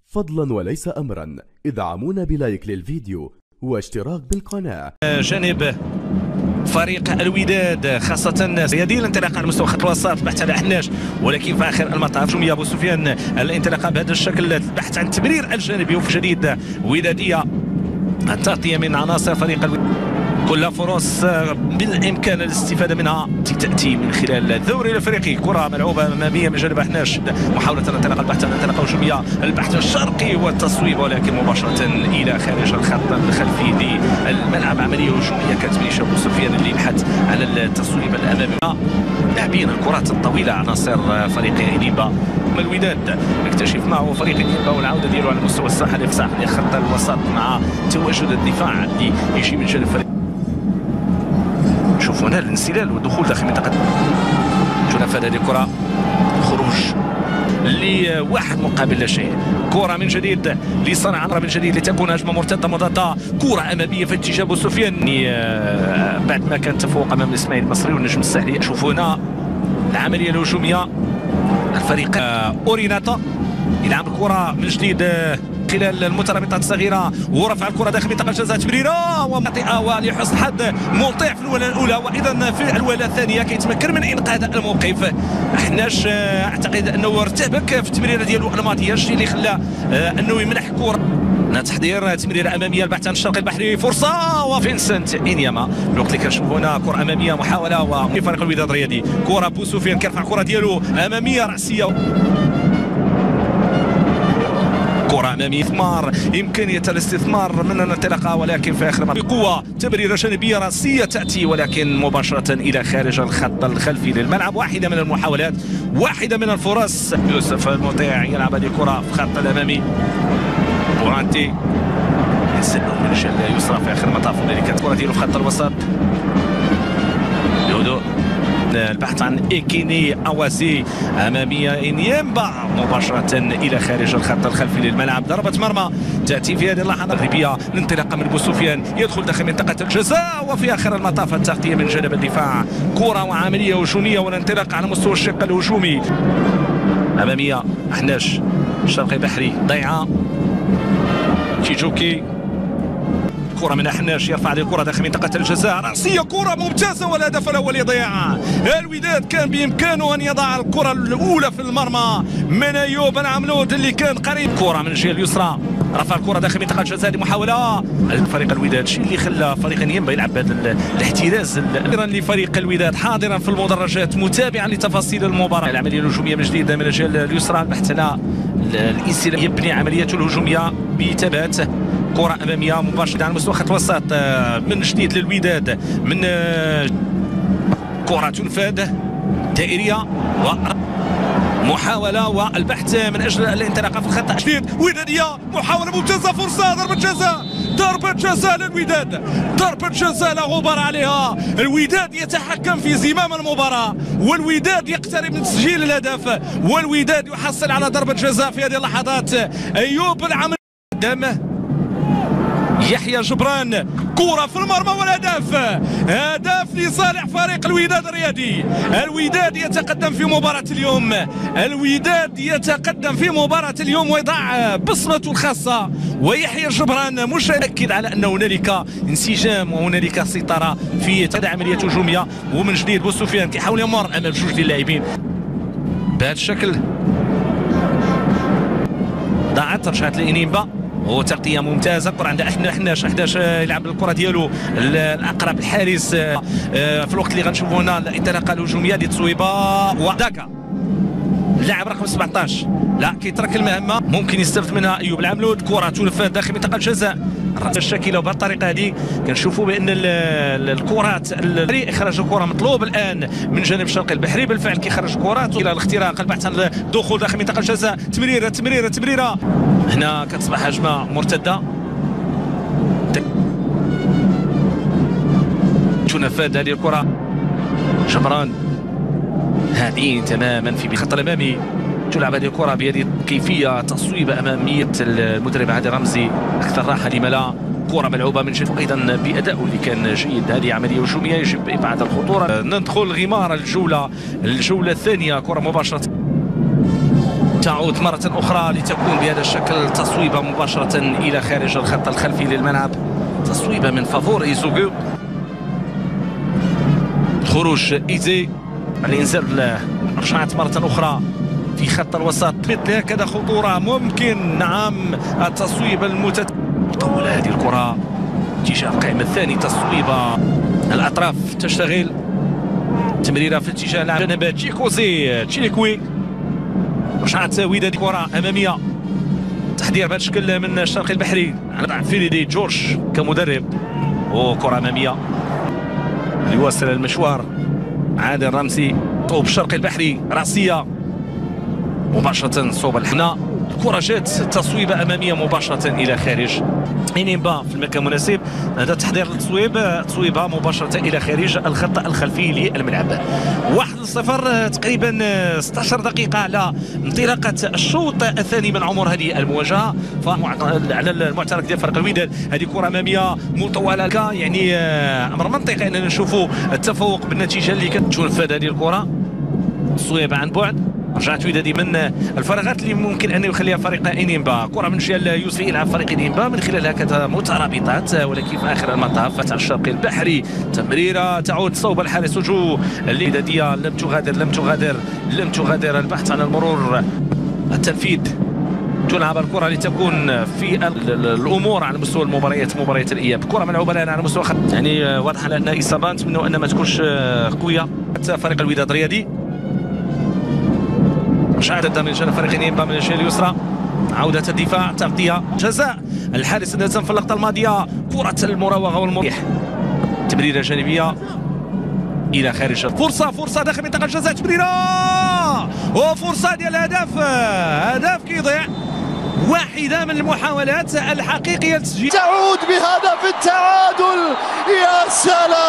فضلا وليس أمرا ادعمونا بلايك للفيديو واشتراك بالقناة. جانب فريق الوداد خاصة سيدي الانطلاق على مستوى خط الوسط البحث على حناش، ولكن في آخر المطاف جمية أبو سفيان الانطلاق بهذا الشكل، البحث عن التمرير الجانبي وفي جديد ودادية، التغطية من عناصر فريق الوداد، كل فرص بالامكان الاستفاده منها تاتي من خلال الدوري الافريقي. كره ملعوبه اماميه من جانب حناش، محاوله الانطلاق، البحث عن الانطلاق هجوميه، البحث الشرقي والتصويب، ولكن مباشره الى خارج الخط الخلفي للملعب. عمليه هجوميه كانت من ابو سفيان اللي يبحث على التصويب الامامي. لاعبين الكرات الطويله عناصر فريق انيمبا. الوداد نكتشف معه فريق انيمبا والعوده ديالو على مستوى الساحه الافصاح لخط الوسط مع تواجد الدفاع اللي يجي من جانب فريق. شوفوا هنا الانسلال والدخول داخل منطقه تنفذ هذه الكره، خروج لواحد مقابل لا شيء. كره من جديد لصنع من جديد لتكون هجمه مرتده مضاده، كره اماميه في اتجاه ابو سفيان بعد ما كان تفوق امام الاسماعيلي المصري والنجم الساحلي. شوفوا هنا العمليه الهجوميه، الفريق اوريناتا يلعب الكره من جديد خلال المترابطات الصغيره ورفع الكره داخل منطقه الجزاء، تمريره ومنطقه ولحسن الحظ مطيع في الولاء الاولى، وايضا في الولاء الثانيه كيتمكن من انقاذ الموقف. حناش اعتقد انه ارتبك في التمريره ديالو الماضيه، الشيء اللي خلاه انه يمنح الكره. تحضير تمريره اماميه، البحث عن الشرق البحري، فرصه وفينسنت انياما. الوقت اللي كنشوفوا هنا كره اماميه، محاوله وفريق الوداد الرياضي، كره بو سفيان كيرفع الكره ديالو اماميه راسيه، كرة أمامية، إثمار إمكانية الاستثمار من الانطلاقة، ولكن في آخر بقوة تمريرة جانبية راسية تأتي ولكن مباشرة إلى خارج الخط الخلفي للملعب. واحدة من المحاولات، واحدة من الفرص. يوسف المطيع يلعب هذه الكرة في الخط الأمامي، بورانتي ينزل من الجهة اليسرى في آخر المطاف، وذلك الكرة ديالو في خط الوسط. دودو البحث عن إيكيني أواسي أمامية إنيمبا مباشرة إلى خارج الخط الخلفي للملعب. ضربة مرمى تأتي في هذه اللحظة الغربية، الانطلاق من بو سفيان يدخل داخل منطقة الجزاء، وفي آخر المطاف التغطية من جانب الدفاع، كرة وعملية هجومية والانطلاق على مستوى الشق الهجومي. أمامية حناش الشرقي بحري ضيعة، تيجوكي، كرة من حناش يرفع هذه الكرة داخل منطقة الجزاء، رأسية، كرة ممتازة والهدف الأول يضيع. الوداد كان بإمكانه أن يضع الكرة الأولى في المرمى من أيوب العملود اللي كان قريب. كرة من الجهة اليسرى، رفع الكرة داخل منطقة الجزاء لمحاولة فريق الوداد، الشيء اللي خلى فريق انيمبا يلعب بهذا الاحتراز. لفريق الوداد حاضرا في المدرجات متابعا لتفاصيل المباراة. العملية الهجومية من جديد من الجهة اليسرى، البحث على الانسلام، يبني عمليته الهجومية بثبات. كرة أمامية مباشرة على مستوى خط الوسط من جديد للوداد، من كرة تنفذ دائرية ومحاولة والبحث من أجل الانطلاق في الخط جديد. ودادية محاولة ممتازة، فرصة ضربة جزاء، ضربة جزاء للوداد، ضربة جزاء لا غبار عليها. الوداد يتحكم في زمام المباراة، والوداد يقترب من تسجيل الهدف، والوداد يحصل على ضربة جزاء في هذه اللحظات. أيوب العمل قدام يحيى جبران، كرة في المرمى والهدف، هدف لصالح فريق الوداد الرياضي. الوداد يتقدم في مباراة اليوم، الوداد يتقدم في مباراة اليوم ويضع بصمته الخاصة، ويحيى جبران مش يؤكد على أن هنالك انسجام وهنالك سيطرة في عملية هجومية. ومن جديد بو سفيان كيحاول يمر أمام جوج ديال اللاعبين بهذا الشكل، ضاعت رجعت لإنيمبا وتغطية ممتازة. كرة عند حناش يلعب الكرة ديالو الأقرب الحارس في الوقت اللي غنشوفوا هنا الانطلاقة الهجومية ديال تصويبة وداكا اللاعب رقم 17 لا كيترك المهمة، ممكن يستفد منها أيوب العملود. كرة تنفذ داخل منطقة الجزاء الشكيلة، وبهذه الطريقة هذه كنشوفوا بأن الكرات إخراج الكرة مطلوب الآن من جانب الشرقي البحري. بالفعل كيخرج كرات إلى الاختراق، البحث عن الدخول داخل منطقة الجزاء، تمريرة هنا كتصبح هجمة مرتدة، تنفذ هذه الكرة جبران، هادئين تماما في خط الأمامي، تلعب هذه الكرة بهذه الكيفية، تصويبة أمامية المدرب عادل رمزي أكثر راحة لما لا. كرة ملعوبة من جد أيضا بأدائه اللي كان جيد. هذه عملية هجومية يجب إبعاد الخطورة. ندخل غمار الجولة الثانية، كرة مباشرة تعود مرة أخرى لتكون بهذا الشكل تصويبة مباشرة إلى خارج الخط الخلفي للملعب، تصويبة من فافور إيزوغو. خروج إيزي، الإنزال رجعت مرة أخرى في خط الوسط، مثل هكذا خطورة ممكن. نعم التصويب طول هذه الكرة اتجاه القائم الثاني، تصويبة الأطراف تشتغل، تمريرة في اتجاه لاعب جنب تشيكوزي تشيليكوي، رجعت وداد كرة أمامية، تحضير بهذا الشكل من الشرقي البحري على فيليدي جورج كمدرب، وكرة أمامية يواصل المشوار عادل رمسي، طوب الشرقي البحري راسية مباشرة صوب الحنا، الكرة جات تصويبة أمامية مباشرة إلى خارج إنيمبا في المكان المناسب. هذا تحضير التصويب، تصويبها مباشرة إلى خارج الخط الخلفي للملعب. 1-0 تقريبا 16 دقيقة على انطلاقة الشوط الثاني من عمر هذه المواجهة. على المعترك ديال فريق الوداد هذه كرة أمامية مطولة، يعني أمر منطقي أننا نشوفوا التفوق بالنتيجة اللي كتنفذ هذه الكرة. تصويب عن بعد، رجعت ودادي من الفراغات اللي ممكن ان يخليها فريق انيمبا. كره من جهه يوسف يلعب فريق انيمبا من خلال هكذا مترابطات، ولكن في اخر المطاف فتح الشرقي البحري، تمريره تعود صوب الحارس وجو الوداديه، لم تغادر البحث عن المرور، التنفيذ، تلعب الكره لتكون في الامور على مستوى مباريات الاياب. كره ملعوبه الان على مستوى يعني واضح على ان اصابه، نتمنوا ان ما تكونش قويه. فريق الوداد الرياضي رجعت من جانب فريق انيمبا من الجهه اليسرى، عودة الدفاع، تغطية، جزاء الحارس النازل في اللقطة الماضية، كرة المراوغة والمريح، تمريرة جانبية إلى خارج، فرصة داخل منطقة الجزاء، تمريرة وفرصة ديال هدف كيضيع. واحدة من المحاولات الحقيقية للتسجيل، تعود بهدف التعادل. يا سلام